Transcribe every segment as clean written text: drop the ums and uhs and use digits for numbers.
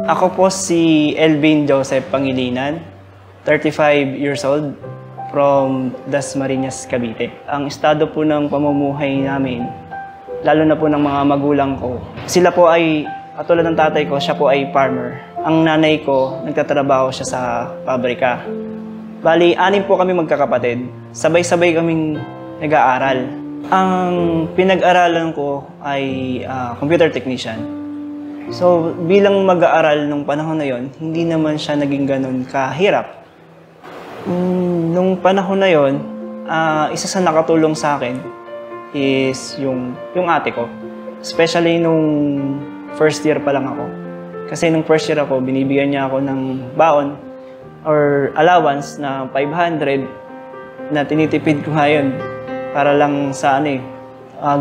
Ako po si Elvin Joseph Pangilinan, 35 years old, from Dasmariñas, Cavite. Ang estado po ng pamumuhay namin, lalo na po ng mga magulang ko, sila po ay, katulad ng tatay ko, siya po ay farmer. Ang nanay ko, nagtatrabaho siya sa pabrika. Bali, 6 po kami magkakapatid. Sabay-sabay kaming nag-aaral. Ang pinag-aralan ko ay computer technician. So, bilang mag-aaral nung panahon na yon, hindi naman siya naging ganun kahirap. Nung panahon na yon, isa sa nakatulong sa akin is yung ate ko. Especially nung first year pa lang ako. Kasi nung first year ako, binibigyan niya ako ng baon or allowance na 500 na tinitipid ko ngayon para lang sa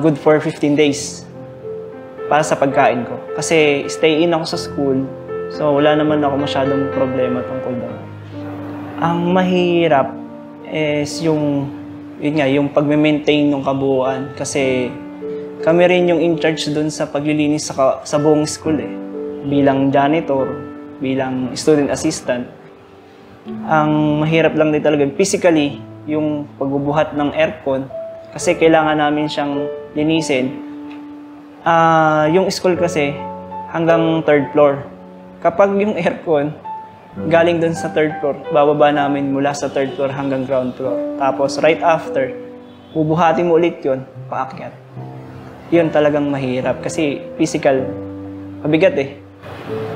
good for 15 days. Para sa pagkain ko. Kasi stay in ako sa school, so wala naman ako masyadong problema tungkol doon. Ang mahirap is yung pag-maintain ng kabuuan kasi kami rin yung in charge doon sa paglilinis sa buong school bilang janitor, bilang student assistant. Ang mahirap lang din talaga physically yung pagbubuhat ng aircon kasi kailangan namin siyang linisin. Yung school kasi hanggang 3rd floor. Kapag yung aircon galing dun sa 3rd floor, bababa namin mula sa 3rd floor hanggang ground floor. Tapos right after, bubuhatin mo ulit yun, paakyat. Yun talagang mahirap kasi physical, mabigat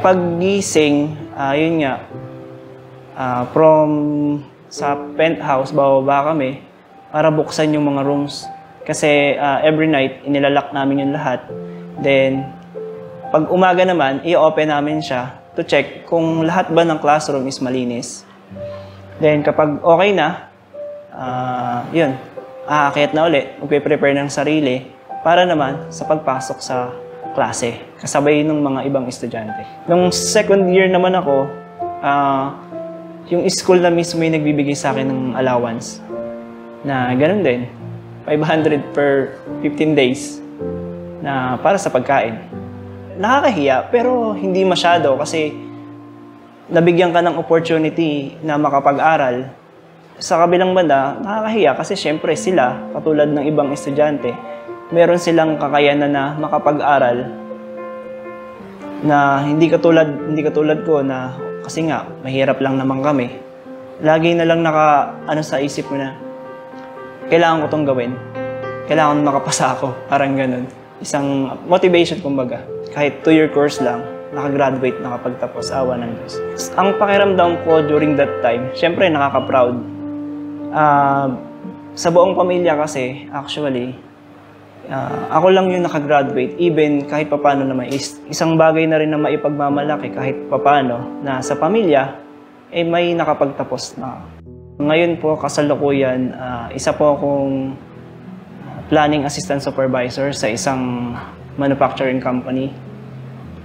Paggising, yun nga, from sa penthouse, bababa kami para buksan yung mga rooms. Kasi every night, inilalak namin yung lahat. Then, pag umaga naman, i-open namin siya to check kung lahat ba ng classroom is malinis. Then, kapag okay na, yun, aakyat na ulit, magpe-prepare ng sarili para naman sa pagpasok sa klase, kasabay ng mga ibang estudyante. Nung second year naman ako, yung school na mismo yung nagbibigay sa akin ng allowance na ganun din. 500 per 15 days na para sa pagkain. Nakakahiya pero hindi masyado kasi nabigyan ka ng opportunity na makapag-aral. Sa kabilang banda, nakakahiya kasi syempre sila, katulad ng ibang estudyante, meron silang kakayanan na makapag-aral na hindi katulad ko na kasi nga mahirap lang naman kami. Lagi na lang sa isip mo na kailangan ko itong gawin. Kailangan makapasa ako. Parang ganun. Isang motivation, kumbaga. Kahit 2-year course lang, nakagraduate, nakapagtapos, awa ng Diyos. Ang pakiramdam ko during that time, syempre nakaka-proud. Sa buong pamilya kasi, actually, ako lang yung nakagraduate. Even kahit papano naman, isang bagay na rin na maipagmamalaki kahit papano na sa pamilya, may nakapagtapos na. Ngayon po, kasalukuyan, isa po akong planning assistant supervisor sa isang manufacturing company.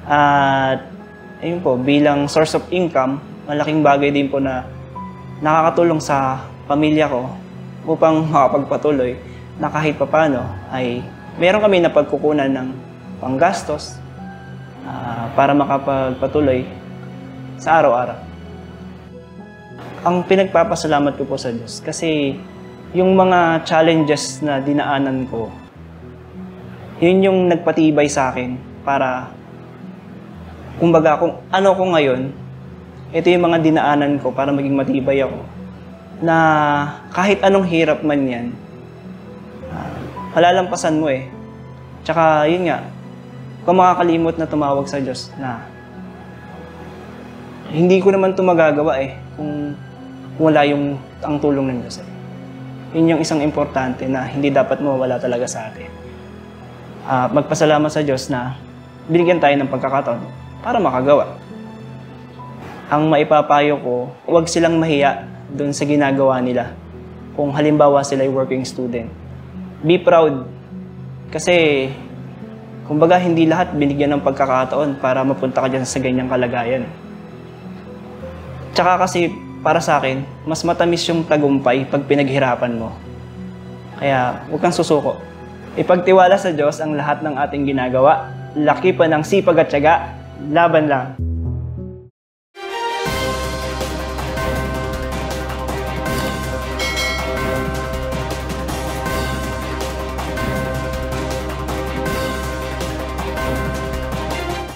At ayun po, bilang source of income, malaking bagay din po na nakakatulong sa pamilya ko upang makapagpatuloy na kahit papano ay meron kami na pagkukunan ng panggastos para makapagpatuloy sa araw-araw. Ang pinagpapasalamat ko po sa Diyos kasi yung mga challenges na dinaanan ko, yun yung nagpatibay sa akin para, kumbaga, kung ano ko ngayon, ito yung mga dinaanan ko para maging matibay ako. Na kahit anong hirap man yan, malalampasan mo Tsaka yun nga, kung makakalimot na tumawag sa Diyos na hindi ko naman ito magagawa kung wala ang tulong ng Diyos. Yun yung isang importante na hindi dapat mawala talaga sa atin. Magpasalamat sa Diyos na binigyan tayo ng pagkakataon para makagawa. Ang maipapayo ko, huwag silang mahiya doon sa ginagawa nila. Kung halimbawa sila ay working student. Be proud. Kasi, kumbaga, hindi lahat binigyan ng pagkakataon para mapunta ka dyan sa ganyang kalagayan. Tsaka kasi, para sa akin, mas matamis yung tagumpay pag pinaghirapan mo. Kaya, huwag kang susuko. Ipagtiwala sa Diyos ang lahat ng ating ginagawa. Laki pa ng sipag at tiyaga, laban lang.